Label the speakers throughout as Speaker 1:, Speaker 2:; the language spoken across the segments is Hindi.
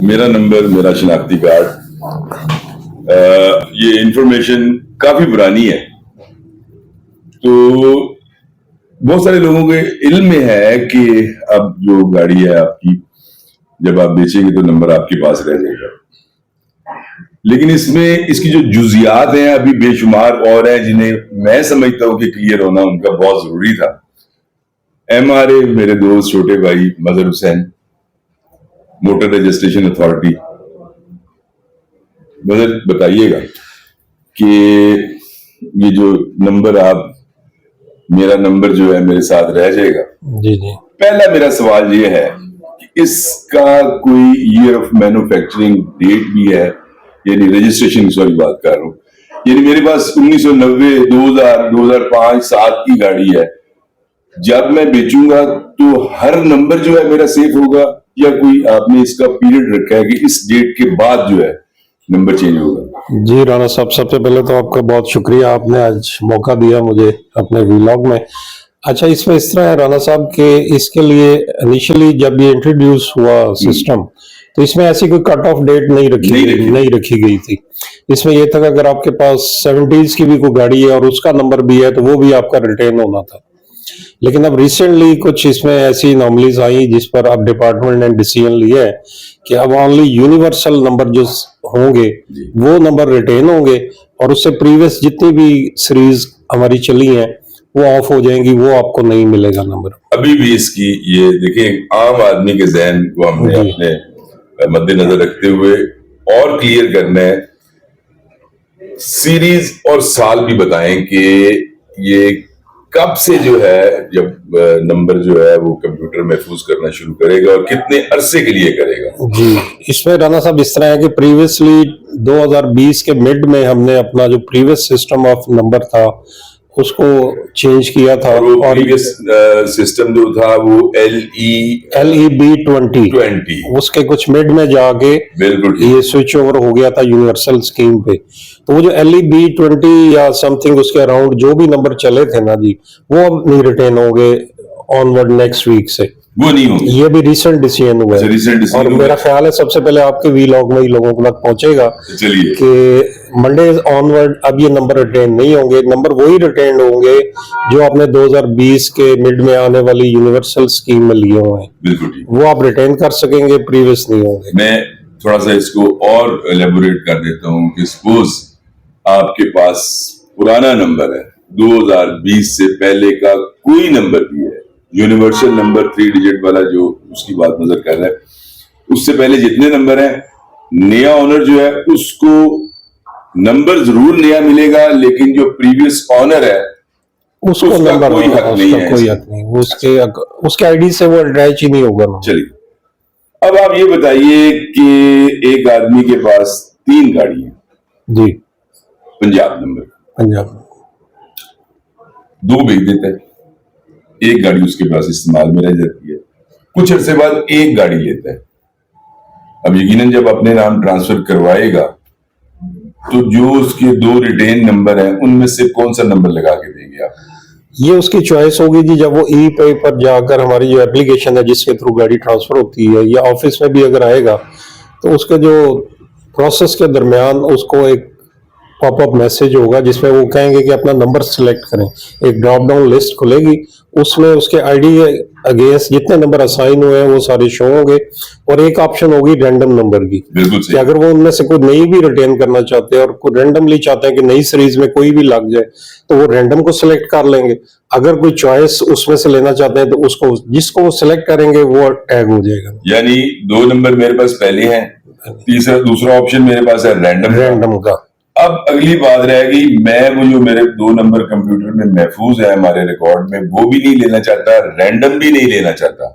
Speaker 1: मेरा नंबर, मेरा शनाख्ती कार्ड, ये इंफॉर्मेशन काफी पुरानी है, तो बहुत सारे लोगों के इल्म में है कि अब जो गाड़ी है आपकी, जब आप बेचेंगे तो नंबर आपके पास रह जाएगा। लेकिन इसमें इसकी जो जुजियात हैं अभी बेशुमार और हैं, जिन्हें मैं समझता हूं कि क्लियर होना उनका बहुत जरूरी था। MRA, मेरे दोस्त छोटे भाई मजहर हुसैन, मोटर रजिस्ट्रेशन अथॉरिटी, मजहर बताइएगा कि ये जो नंबर आप, मेरा नंबर जो है मेरे साथ रह जाएगा।
Speaker 2: जी जी।
Speaker 1: पहला मेरा सवाल ये है कि इसका कोई ईयर ऑफ मैन्युफैक्चरिंग डेट भी है, यानी रजिस्ट्रेशन की बात कर रहा हूँ। यानी मेरे पास 1990, 2000, 2005, 7 की गाड़ी है। जब मैं बेचूंगा तो हर नंबर जो है मेरा सेफ होगा, या कोई आपने इसका पीरियड रखा है कि इस डेट के बाद जो है नंबर चेंज होगा?
Speaker 2: जी राना साहब, सबसे पहले तो आपका बहुत शुक्रिया, आपने आज मौका दिया मुझे अपने व्लॉग में। अच्छा, इसमें इस तरह है राना साहब कि इसके लिए इनिशियली जब ये इंट्रोड्यूस हुआ सिस्टम, तो इसमें ऐसी कोई कट ऑफ डेट नहीं रखी गई थी। इसमें यह था कि अगर आपके पास 70s की भी कोई गाड़ी है और उसका नंबर भी है तो वो भी आपका रिटेन होना था। लेकिन अब रिसेंटली कुछ इसमें ऐसी नॉर्मलीज आई जिस पर अब डिपार्टमेंट ने डिसीजन लिया है कि अब ओनली यूनिवर्सल नंबर जो होंगे वो नंबर रिटेन होंगे, और उससे प्रीवियस जितनी भी सीरीज हमारी चली हैं वो ऑफ हो जाएंगी, वो आपको नहीं मिलेगा नंबर।
Speaker 1: अभी भी इसकी ये देखिए, आम आदमी के जहन को हमने अपने मद्देनजर रखते हुए और क्लियर करना है, सीरीज और साल भी बताएं कि ये कब से जो है, जब नंबर जो है वो कंप्यूटर महफूज करना शुरू करेगा और कितने अरसे के लिए करेगा?
Speaker 2: जी, इसमें राना साहब इस तरह है कि प्रीवियसली 2020 के मिड में हमने अपना जो प्रीवियस सिस्टम ऑफ नंबर था उसको चेंज किया था,
Speaker 1: और प्रीवियस सिस्टम जो था वो
Speaker 2: LEB20, उसके कुछ मिड में जाके
Speaker 1: बिल्कुल
Speaker 2: ये स्विच ओवर हो गया था यूनिवर्सल स्कीम पे। तो वो जो LEB20 या समथिंग उसके अराउंड जो भी नंबर चले थे ना जी, वो अब नहीं रिटेन होंगे ऑनवर्ड नेक्स्ट वीक से,
Speaker 1: वो नहीं होंगे।
Speaker 2: ये भी रिसेंट डिसीजन हुआ है, और मेरा ख्याल है सबसे पहले आपके व्लॉग में ही लोगों तक पहुंचेगा कि मंडे ऑनवर्ड अब ये नंबर रिटेन नहीं होंगे। नंबर वही रिटेन होंगे जो आपने 2020 के मिड में आने वाली यूनिवर्सल स्कीम में लिए हुए हैं,
Speaker 1: बिल्कुल
Speaker 2: वो आप रिटेन कर सकेंगे, प्रीवियस नहीं होंगे।
Speaker 1: मैं थोड़ा सा इसको और एलेबोरेट कर देता हूँ कि सपोज आपके पास पुराना नंबर है, 2020 से पहले का कोई नंबर भी है, यूनिवर्सल नंबर 3 डिजिट वाला जो उसकी बात नजर कर रहा है, उससे पहले जितने नंबर हैं, नया ऑनर जो है उसको नंबर जरूर नया मिलेगा, लेकिन जो प्रीवियस ऑनर है
Speaker 2: उसको नंबर
Speaker 1: कोई हक नहीं है,
Speaker 2: कोई हक नहीं, उसके आईडी से वो अटैच ही नहीं होगा।
Speaker 1: चलिए, अब आप ये बताइए कि एक आदमी के पास 3 गाड़ी है
Speaker 2: जी,
Speaker 1: पंजाब नंबर,
Speaker 2: पंजाब
Speaker 1: 2 बेच देता है, एक गाड़ी उसके पास इस्तेमाल में रह जाती है, कुछ अरसे बाद एक गाड़ी लेता है। अब यकीनन जब अपने नाम ट्रांसफर करवाएगा तो जो उसके 2 रिटेन नंबर हैं उनमें से कौन सा नंबर लगा के देंगे आप?
Speaker 2: ये उसकी चॉइस होगी जी। जब वो ई पे पर जाकर हमारी जो एप्लीकेशन है जिसके थ्रू गाड़ी ट्रांसफर होती है, या ऑफिस में भी अगर आएगा तो उसके जो प्रोसेस के दरमियान उसको एक पॉपअप मैसेज होगा जिसमें वो कहेंगे कि अपना नंबर सिलेक्ट करें। एक ड्रॉप डाउन लिस्ट खुलेगी, उसमें उसके आईडी अगेंस्ट जितने नंबर असाइन हुए हैं वो सारे शो होंगे, और एक ऑप्शन होगी रैंडम नंबर की, कि अगर वो उनमें से कोई नई भी रिटेन करना चाहते हैं और कोई रैंडमली चाहते हैं कि नई सीरीज में कोई भी लग जाए तो वो रैंडम को सिलेक्ट कर लेंगे। अगर कोई चॉइस उसमें से लेना चाहते हैं तो उसको, जिसको वो सिलेक्ट करेंगे वो टैग हो जाएगा।
Speaker 1: यानी 2 नंबर मेरे पास पहले हैं, दूसरा ऑप्शन मेरे पास है रैंडम का। अब अगली बात रहेगी, मैं वो जो मेरे 2 नंबर कंप्यूटर में महफूज है हमारे रिकॉर्ड में, वो भी नहीं लेना चाहता, रैंडम भी नहीं लेना चाहता,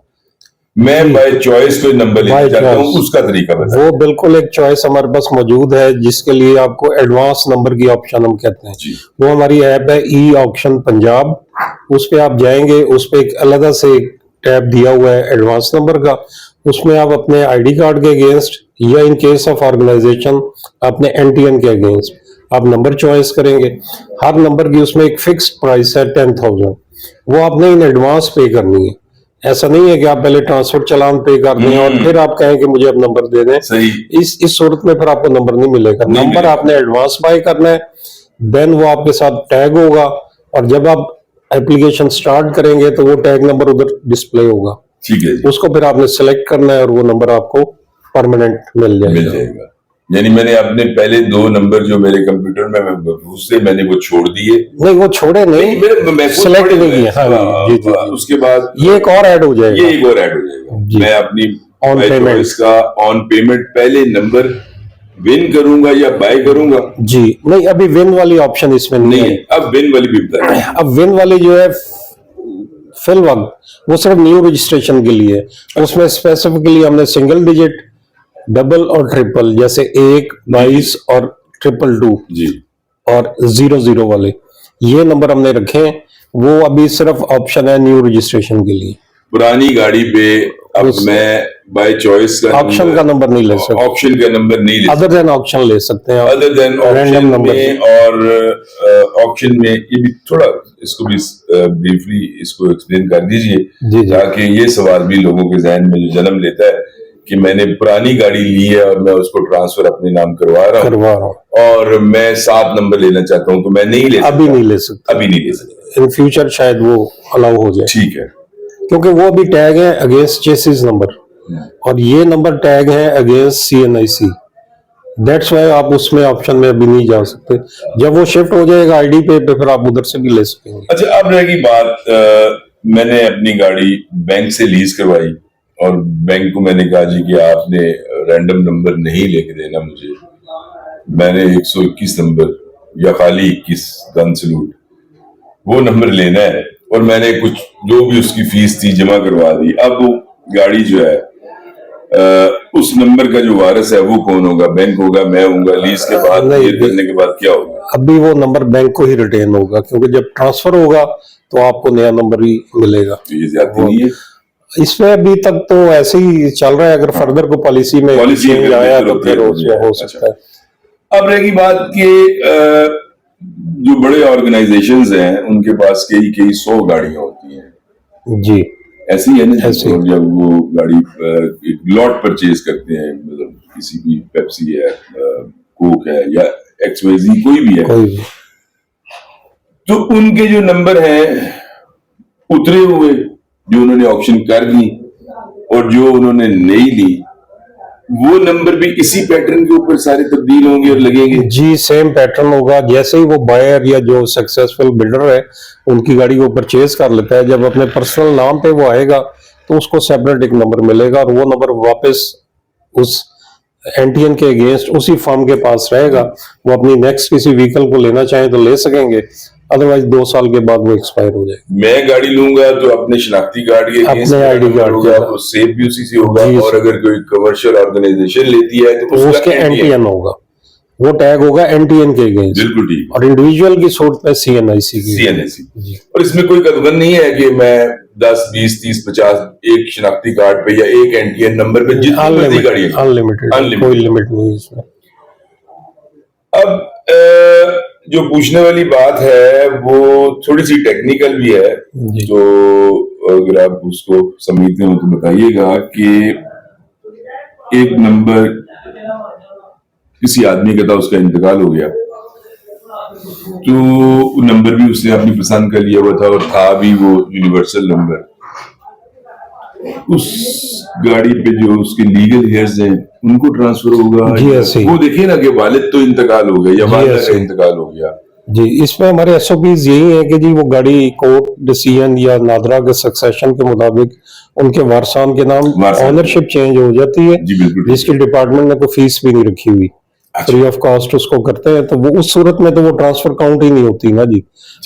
Speaker 1: मैं बाय चॉइस कोई नंबर लेना चाहता हूँ, उसका तरीका बताइए।
Speaker 2: वो बिल्कुल एक चॉइस हमारे पास मौजूद है जिसके लिए आपको एडवांस नंबर की ऑप्शन हम कहते हैं। वो हमारी ऐप है ई ऑक्शन पंजाब, उस पे आप जाएंगे, उस पे एक अलग से टैब दिया हुआ है एडवांस नंबर का, उसमें आप अपने आईडी कार्ड के अगेंस्ट या इन केस ऑफ ऑर्गेनाइजेशन अपने एनटीएन के अगेंस्ट आप नंबर चॉइस करेंगे। हर नंबर की उसमें एक फिक्स्ड प्राइस है 10,000, वो आपने इन एडवांस पे करनी है। ऐसा नहीं है कि आप पहले ट्रांसफर चालान पे कर दें और फिर आप कहें कि मुझे अब नंबर दे दें।
Speaker 1: सही।
Speaker 2: इस सूरत में फिर आपको नंबर नहीं मिलेगा।
Speaker 1: नहीं
Speaker 2: नंबर
Speaker 1: मिलेगा।
Speaker 2: आपने एडवांस बाय करना है, देन वो आपके साथ टैग होगा और जब आप एप्लीकेशन स्टार्ट करेंगे तो वो टैग नंबर उधर डिस्प्ले होगा।
Speaker 1: ठीक है जी।
Speaker 2: उसको फिर आपने सेलेक्ट करना है और वो नंबर आपको परमानेंट मिल
Speaker 1: मिल
Speaker 2: जाएगा।
Speaker 1: जाएगा। यानी मैंने अपने पहले 2 नंबर जो मेरे कंप्यूटर में उससे मैंने वो छोड़ दिए।
Speaker 2: नहीं, वो छोड़े नहीं,
Speaker 1: मैं
Speaker 2: सेलेक्ट नहीं किया। हाँ जी, जी, जी।
Speaker 1: उसके बाद
Speaker 2: ये एक और ऐड हो जाएगा।
Speaker 1: ये एक और ऐड हो जाएगा।
Speaker 2: जी।
Speaker 1: मैं अपनी
Speaker 2: On
Speaker 1: by
Speaker 2: payment।
Speaker 1: choice का ऑन पेमेंट पहले नंबर विन करूंगा या बाय करूंगा।
Speaker 2: जी नहीं, अभी विन वाली ऑप्शन इसमें नहीं
Speaker 1: नहीं
Speaker 2: है।
Speaker 1: है। अब विन वाली भी बता दीजिए।
Speaker 2: अब विन वाली जो है फिल वक्त वो सिर्फ न्यू रजिस्ट्रेशन के लिए है। उसमें स्पेसिफिकली हमने सिंगल डिजिट, डबल और ट्रिपल, जैसे 1, 22 और 222
Speaker 1: जी।
Speaker 2: और 00 वाले ये नंबर हमने रखे हैं। वो अभी सिर्फ ऑप्शन है न्यू रजिस्ट्रेशन के लिए।
Speaker 1: पुरानी गाड़ी पे अब
Speaker 2: उस-
Speaker 1: मैं बाय चॉइस का
Speaker 2: ऑप्शन का नंबर नहीं ले सकते,
Speaker 1: ऑप्शन का नंबर नहीं ले
Speaker 2: अदर देन ऑप्शन ले सकते हैं आप।
Speaker 1: Other than option
Speaker 2: random number
Speaker 1: में। और ऑप्शन में ये भी थोड़ा इसको भी ब्रीफली इसको एक्सप्लेन कर दीजिए
Speaker 2: जी, जी।
Speaker 1: ताकि ये सवाल भी लोगों के जहन में जो जन्म लेता है कि मैंने पुरानी गाड़ी ली है और मैं उसको ट्रांसफर अपने नाम करवा रहा हूँ और मैं 7 नंबर लेना चाहता हूँ तो मैं नहीं ले सकता।
Speaker 2: अभी नहीं ले सकते,
Speaker 1: अभी नहीं ले सकता।
Speaker 2: इन फ्यूचर शायद वो अलाउ हो जाए,
Speaker 1: ठीक है।
Speaker 2: क्योंकि वो अभी टैग है अगेंस्ट चेसिस नंबर और ये नंबर टैग है अगेंस्ट CNIC। दैट्स वाई आप उसमें ऑप्शन में अभी नहीं जा सकते। जब वो शिफ्ट हो जाएगा आईडी पे फिर आप उधर से भी ले सकेंगे।
Speaker 1: अच्छा, अब रहेगी बात, मैंने अपनी गाड़ी बैंक से लीज करवाई और बैंक को मैंने कहा जी कि आपने रैंडम नंबर नहीं लेके देना मुझे, मैंने 121 नंबर या खाली 21 गन सलूट वो नंबर लेना है और मैंने कुछ जो भी उसकी फीस थी जमा करवा दी। अब वो गाड़ी जो है उस नंबर का जो वारिस है वो कौन होगा? बैंक होगा, मैं होऊंगा? लीज के बाद
Speaker 2: नहीं,
Speaker 1: करने के बाद क्या होगा?
Speaker 2: अभी वो नंबर बैंक को ही रिटेन होगा, क्योंकि जब ट्रांसफर होगा तो आपको नया नंबर ही मिलेगा।
Speaker 1: तो ये ज्यादा नहीं है
Speaker 2: इसमें अभी तक तो ऐसे ही चल रहा है। अगर फर्दर को पॉलिसी में चेंज आया तो फिर हो सकता है।
Speaker 1: अब रहेगी बात कि जो बड़े ऑर्गेनाइजेशंस हैं उनके पास कई 100 गाड़ियां होती हैं
Speaker 2: जी,
Speaker 1: ऐसी है ना।
Speaker 2: ऐसी।
Speaker 1: और जब वो गाड़ी एक लॉट परचेज करते हैं, मतलब किसी भी पेप्सी है, कोक है या XYZ कोई भी है,
Speaker 2: कोई भी।
Speaker 1: तो उनके जो नंबर हैं उतरे हुए जो उन्होंने ऑप्शन कर दी और जो उन्होंने नहीं ली वो नंबर भी इसी पैटर्न के ऊपर सारे तब्दील होंगे और लगेंगे।
Speaker 2: जी, सेम पैटर्न होगा। जैसे ही वो बायर या जो सक्सेसफुल बिल्डर है उनकी गाड़ी को परचेज कर लेता है, जब अपने पर्सनल नाम पे वो आएगा तो उसको सेपरेट एक नंबर मिलेगा और वो नंबर वापस उस NTN के अगेंस्ट उसी फर्म के पास रहेगा। वो अपनी नेक्स्ट किसी व्हीकल को लेना चाहे तो ले सकेंगे, अदरवाइज 2 साल के बाद वो एक्सपायर हो जाएगी।
Speaker 1: मैं गाड़ी लूंगा तो अपने शनाख्ती कार्ड के against
Speaker 2: अपने ID कार्ड
Speaker 1: होगा,
Speaker 2: के
Speaker 1: वो सेव भी उसी से होगा।
Speaker 2: जी,
Speaker 1: और अगर कोई कमर्शियल ऑर्गेनाइजेशन लेती है तो
Speaker 2: उसके NTN होगा, वो टैग होगा NTN के अगेंस्ट।
Speaker 1: बिल्कुल ठीक।
Speaker 2: और इंडिविजुअल की सूरत में CNIC की।
Speaker 1: CNIC।
Speaker 2: जी।
Speaker 1: और इसमें कोई कदगन नहीं है कि मैं 10, 20, 30, 50 एक शनाख्ती कार्ड पे या एक NTN नंबर पे जितनी मर्जी गाड़ी है।
Speaker 2: अनलिमिटेड, कोई लिमिट नहीं है इसमें।
Speaker 1: अब जो पूछने वाली बात है वो थोड़ी सी टेक्निकल भी है,
Speaker 2: जी।
Speaker 1: तो अगर आप उसको समझते हो तो बताइएगा कि एक नंबर किसी आदमी का था, उसका इंतकाल हो गया तो नंबर भी उसने अपनी पसंद कर लिया हुआ था और था भी वो यूनिवर्सल नंबर। उस गाड़ी पे जो उसके लीगल हेयर्स हैं उनको ट्रांसफर होगा।
Speaker 2: जी, ऐसे ही।
Speaker 1: वो देखिए ना कि वालिद तो इंतकाल हो गया या
Speaker 2: जी,
Speaker 1: वालिदा
Speaker 2: ऐसे
Speaker 1: का
Speaker 2: ही।
Speaker 1: इंतकाल हो गया।
Speaker 2: जी, इसमें हमारे SOPs यही है कि जी वो गाड़ी कोर्ट डिसीजन या नादरा के सक्सेशन के मुताबिक उनके वारसान के नाम
Speaker 1: वारसान।
Speaker 2: ऑनरशिप चेंज हो जाती है,
Speaker 1: जी बिल्कुल।
Speaker 2: जिसकी डिपार्टमेंट ने कोई फीस भी नहीं रखी हुई, फ्री ऑफ कॉस्ट उसको करते हैं। तो वो उस सूरत में तो वो ट्रांसफर काउंट ही नहीं होती ना जी,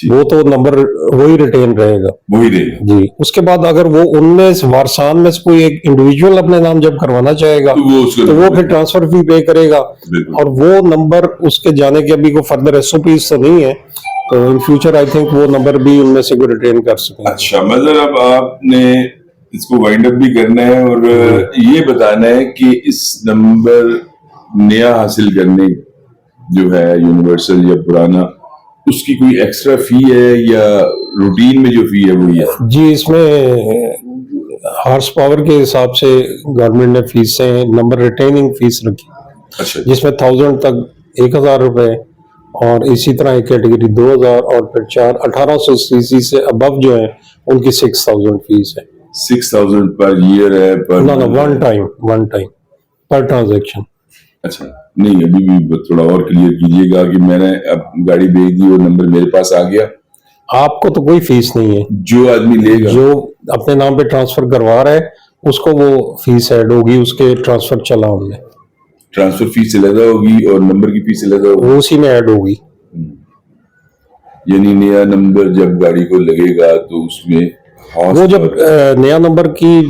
Speaker 2: वो तो नंबर वही रिटेन रहेगा।
Speaker 1: वही रहेगा
Speaker 2: जी। उसके बाद अगर वो उनमें से वारसान में से कोई एक इंडिविजुअल अपने नाम जब करवाना चाहेगा
Speaker 1: तो
Speaker 2: वो फिर ट्रांसफर फी पे करेगा
Speaker 1: बिल्कुल।
Speaker 2: और वो नंबर उसके जाने के अभी कोई फर्दर SOPs तो नहीं है, तो इन फ्यूचर आई थिंक वो नंबर भी उनमें से कोई रिटेन कर सकें।
Speaker 1: अच्छा, मतलब अब आपने इसको वाइंड अप भी करना है और ये बताना है कि इस नंबर नया हासिल करने जो है यूनिवर्सल या पुराना, उसकी कोई एक्स्ट्रा फी है या रूटीन में जो फी है वही है?
Speaker 2: जी, इसमें हॉर्स पावर के हिसाब से गवर्नमेंट ने फीसें नंबर रिटेनिंग फीस रखी,
Speaker 1: अच्छा
Speaker 2: जिसमें 1000 तक 1000 रुपए, और इसी तरह एक कैटेगरी 2000, और फिर 1800 सीसी से अबव जो है उनकी 6000 फीस है।
Speaker 1: 6000 पर ईयर है पर
Speaker 2: ना वन टाइम पर ट्रांजैक्शन।
Speaker 1: अच्छा, नहीं अभी भी थोड़ा और क्लियर कीजिएगा कि मैंने अब गाड़ी भेज दी और नंबर मेरे पास आ गया,
Speaker 2: आपको तो कोई फीस नहीं है,
Speaker 1: जो आदमी लेगा
Speaker 2: जो अपने नाम पे ट्रांसफर करवा रहा है उसको वो फीस ऐड होगी, उसके ट्रांसफर चला हमने,
Speaker 1: ट्रांसफर फीस अलग होगी और नंबर की फीस अलग होगी,
Speaker 2: वो उसी में ऐड होगी।
Speaker 1: यानी नया नंबर जब गाड़ी को लगेगा तो उसमें
Speaker 2: वो जब नया नंबर की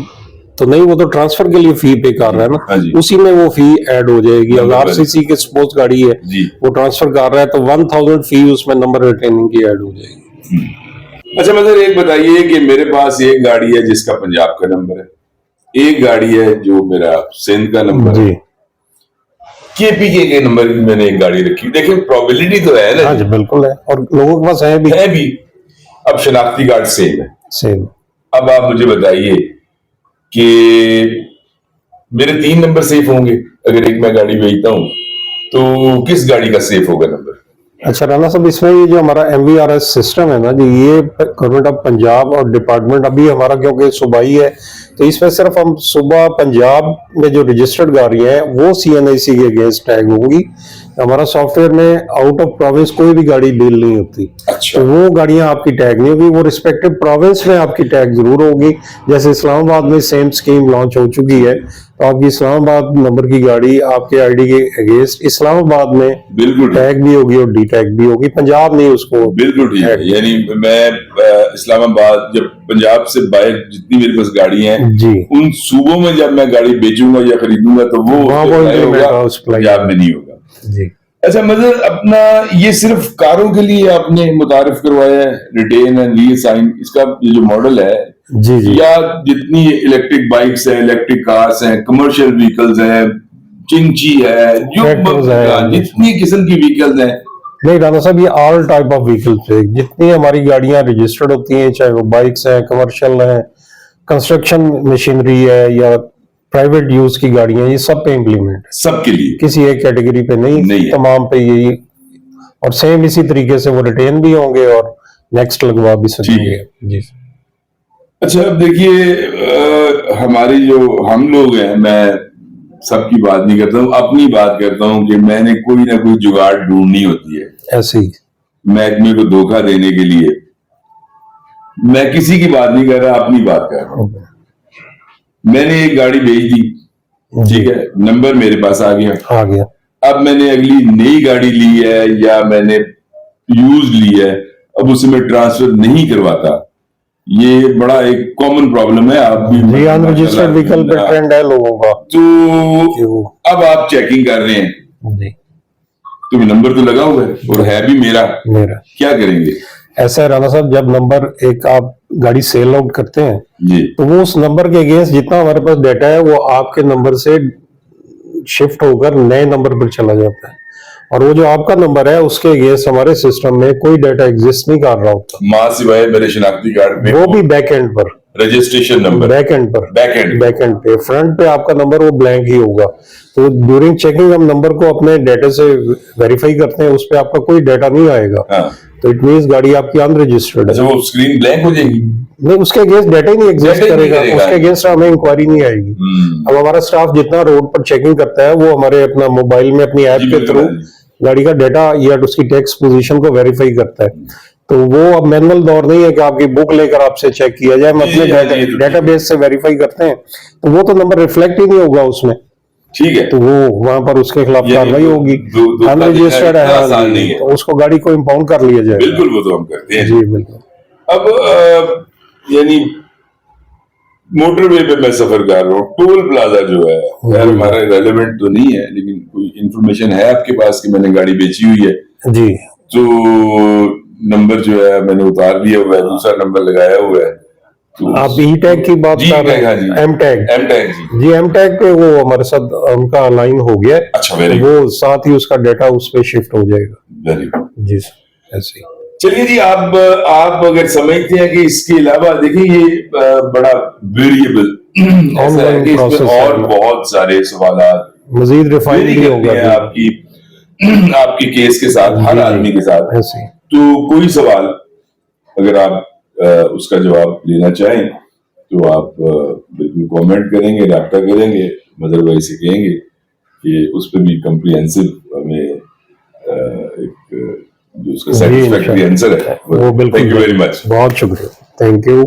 Speaker 2: तो नहीं, वो तो ट्रांसफर के लिए फी पे कर रहा है
Speaker 1: हाँ जी।
Speaker 2: ना, उसी में वो फी ऐड हो जाएगी। अगर
Speaker 1: नंबर
Speaker 2: आरसीसी के सपोज गाड़ी है
Speaker 1: जी।
Speaker 2: वो ट्रांसफर कर रहा है तो 1000 फी उसमें नंबर रिटेनिंग की ऐड हो जाएगी।
Speaker 1: अच्छा मतलब एक बताइए कि मेरे पास एक गाड़ी है जिसका पंजाब का नंबर है, एक गाड़ी है जो मेरा सिंध का नंबर है,
Speaker 2: जी
Speaker 1: केपीके के नंबर की मैंने एक गाड़ी रखी। देखिए प्रोबेबिलिटी तो है ना,
Speaker 2: हाँ जी बिल्कुल है, और लोगों के पास है भी
Speaker 1: अब शनाख्ती कार्ड सेम है।
Speaker 2: सेम।
Speaker 1: अब आप मुझे बताइए कि मेरे 3 नंबर सेफ होंगे अगर एक मैं गाड़ी बेचता हूं, तो किस गाड़ी का सेफ होगा नंबर?
Speaker 2: अच्छा राणा साहब, इसमें ये जो हमारा MVRS सिस्टम है ना जी, ये गवर्नमेंट ऑफ पंजाब और डिपार्टमेंट अभी हमारा क्योंकि सूबाई है, तो इसमें सिर्फ हम सुबह पंजाब में जो रजिस्टर्ड गाड़ियां हैं वो CNIC के अगेंस्ट टैग होंगी। हमारा सॉफ्टवेयर में आउट ऑफ प्रोविंस कोई भी गाड़ी डील नहीं होती,
Speaker 1: अच्छा।
Speaker 2: तो वो गाड़ियां आपकी टैग नहीं होगी, वो रिस्पेक्टिव प्रोविंस में आपकी टैग जरूर होगी। जैसे इस्लामाबाद में सेम स्कीम लॉन्च हो चुकी है, तो आपकी इस्लामाबाद नंबर की गाड़ी आपके ID के अगेंस्ट इस्लामाबाद में
Speaker 1: बिल्कुल
Speaker 2: टैग भी होगी और डी टैग भी होगी, पंजाब नहीं उसको।
Speaker 1: बिल्कुल ठीक है, यानी मैं इस्लामाबाद जब पंजाब से बाहर जितनी मेरे पास गाड़ियां हैं
Speaker 2: जी
Speaker 1: उन सूबों में जब मैं गाड़ी बेचूंगा या खरीदूंगा तो वो
Speaker 2: वहाँ वो
Speaker 1: apply
Speaker 2: implement
Speaker 1: होगा,
Speaker 2: house apply
Speaker 1: पंजाब में नहीं होगा।
Speaker 2: जी।
Speaker 1: अच्छा मतलब अपना ये सिर्फ कारों के लिए आपने मुतारिफ करवाया है रिटेन एंड रीअसाइन, इसका ये जो मॉडल है
Speaker 2: जी जी
Speaker 1: या जितनी इलेक्ट्रिक बाइक्स है, इलेक्ट्रिक कार्स हैं, कमर्शियल व्हीकल्स हैं, चिंची है, जो
Speaker 2: Tractors हैं,
Speaker 1: जितनी किस्म की व्हीकल्स हैं?
Speaker 2: नहीं राणा साहब, ये ऑल टाइप ऑफ व्हीकल्स है, जितनी हमारी गाड़ियां रजिस्टर्ड होती हैं, चाहे वो बाइक्स हैं, कमर्शियल हैं, कंस्ट्रक्शन मशीनरी है या प्राइवेट यूज की गाड़ियां, ये सब पे इम्प्लीमेंट है,
Speaker 1: सबके लिए,
Speaker 2: किसी एक कैटेगरी पे नहीं
Speaker 1: है।
Speaker 2: तमाम पे यही। और सेम इसी तरीके से वो रिटेन भी होंगे और नेक्स्ट लगवा भी सकेंगे जी।
Speaker 1: अच्छा अब देखिए हमारी जो हम लोग हैं, मैं सबकी बात नहीं करता हूँ, अपनी बात करता हूँ कि मैंने कोई ना कोई जुगाड़ ढूंढनी होती है
Speaker 2: ऐसे ही
Speaker 1: महकमे को धोखा देने के लिए। मैं किसी की बात नहीं कर रहा, अपनी बात कर रहा हूँ। मैंने एक गाड़ी भेज दी, ठीक है, नंबर मेरे पास आ गया। अब मैंने अगली नई गाड़ी ली है या मैंने यूज ली है, अब उसे मैं ट्रांसफर नहीं करवाता। ये बड़ा एक कॉमन प्रॉब्लम है, आप भी
Speaker 2: जी अनरजिस्टर्ड व्हीकल पे ट्रेंड है लोगों का।
Speaker 1: तो अब आप चेकिंग कर रहे हैं
Speaker 2: जी,
Speaker 1: तो नंबर तो लगा हुआ है और है भी मेरा, क्या करेंगे?
Speaker 2: ऐसा है राणा साहब, जब नंबर एक आप गाड़ी सेल आउट करते हैं
Speaker 1: जी,
Speaker 2: तो वो उस नंबर के अगेंस्ट जितना हमारे पास डाटा है वो आपके नंबर से शिफ्ट होकर नए नंबर पर चला जाता है, और वो जो आपका नंबर है उसके अगेंस्ट हमारे सिस्टम में कोई डाटा एग्जिस्ट नहीं कर रहा होता,
Speaker 1: मां सिवाय मेरे शनाख्ती कार्ड में,
Speaker 2: वो भी बैक एंड पर,
Speaker 1: रजिस्ट्रेशन नंबर
Speaker 2: बैक एंड पर,
Speaker 1: बैक एंड
Speaker 2: पे, फ्रंट पे आपका नंबर वो ब्लैंक ही होगा। तो ड्यूरिंग चेकिंग हम नंबर को अपने डाटा से वेरीफाई करते हैं, उस पे आपका कोई डाटा नहीं आएगा।
Speaker 1: हाँ।
Speaker 2: तो इट मींस गाड़ी आपकी अनरजिस्टर्ड है।
Speaker 1: अच्छा वो स्क्रीन ब्लैंक हो जाएगी?
Speaker 2: नहीं, उसके अगेंस्ट डाटा ही नहीं एग्जिस्ट करेगा, उसके अगेंस्ट हमें इंक्वायरी नहीं आएगी। अब हमारा स्टाफ जितना रोड पर चेकिंग करता है वो हमारे अपना मोबाइल में अपनी ऐप के थ्रू गाड़ी का डाटा या उसकी टैक्स पोजीशन को वेरीफाई करता है। तो वो अब मैनुअल दौर नहीं है कि आपकी बुक लेकर आपसे चेक किया जाए, हम अपने डेटाबेस से वेरीफाई करते हैं, तो वो तो नंबर रिफ्लेक्ट ही नहीं होगा उसमें,
Speaker 1: ठीक है,
Speaker 2: तो वो वहां पर उसके खिलाफ कार्रवाई होगी। अनरजिस्टर्ड है तो उसको गाड़ी को इम्पाउंड कर लिया जाएगा।
Speaker 1: बिल्कुल, वो तो हम करते हैं
Speaker 2: जी बिल्कुल।
Speaker 1: अब यानी मोटरवे पे मैं सफर कर रहा हूँ, टोल प्लाजा जो है, यार हमारा रेलेवेंट तो नहीं है लेकिन कोई इंफॉर्मेशन है आपके पास कि मैंने गाड़ी बेची हुई है
Speaker 2: जी,
Speaker 1: तो नंबर जो है मैंने उतार दिया हुआ है, दूसरा नंबर लगाया हुआ है। तो
Speaker 2: आप ई टैग की बात कर रहे हैं? एम टैग जी, एम टैग पे वो हमारे साथ उनका अलाइन हो गया।
Speaker 1: अच्छा, वेरी
Speaker 2: वो साथ ही उसका डाटा उस पे शिफ्ट हो जाएगा।
Speaker 1: वेरी गुड
Speaker 2: जी ऐसे ही।
Speaker 1: चलिए जी, आप अगर समझते हैं कि इसके अलावा देखिए ये बड़ा वेरिएबल ऐसा है कि
Speaker 2: Ongoing
Speaker 1: इसमें
Speaker 2: process
Speaker 1: और
Speaker 2: है।
Speaker 1: बहुत सारे सवालात
Speaker 2: मजीद रिफाइन
Speaker 1: वेरी
Speaker 2: भी
Speaker 1: करते
Speaker 2: होगा
Speaker 1: हैं
Speaker 2: जी।
Speaker 1: आपकी आपकी केस के साथ, हर
Speaker 2: जी,
Speaker 1: आदमी के साथ।
Speaker 2: ऐसे ही।
Speaker 1: तो कोई सवाल अगर आप उसका जवाब लेना चाहें तो आप बिल्कुल कमेंट करेंगे, राब्ता करेंगे, मदर भाई से कहेंगे कि उस पर भी कम्प्रिहेंसिव हमें एक जो उसका
Speaker 2: जी
Speaker 1: सेटिस्फैक्टरी
Speaker 2: इंशाल्लाह,
Speaker 1: आंसर है
Speaker 2: वो बिल्कुल
Speaker 1: थैंक यू वेरी
Speaker 2: देंगे।
Speaker 1: मच।
Speaker 2: बहुत शुक्रिया, थैंक यू।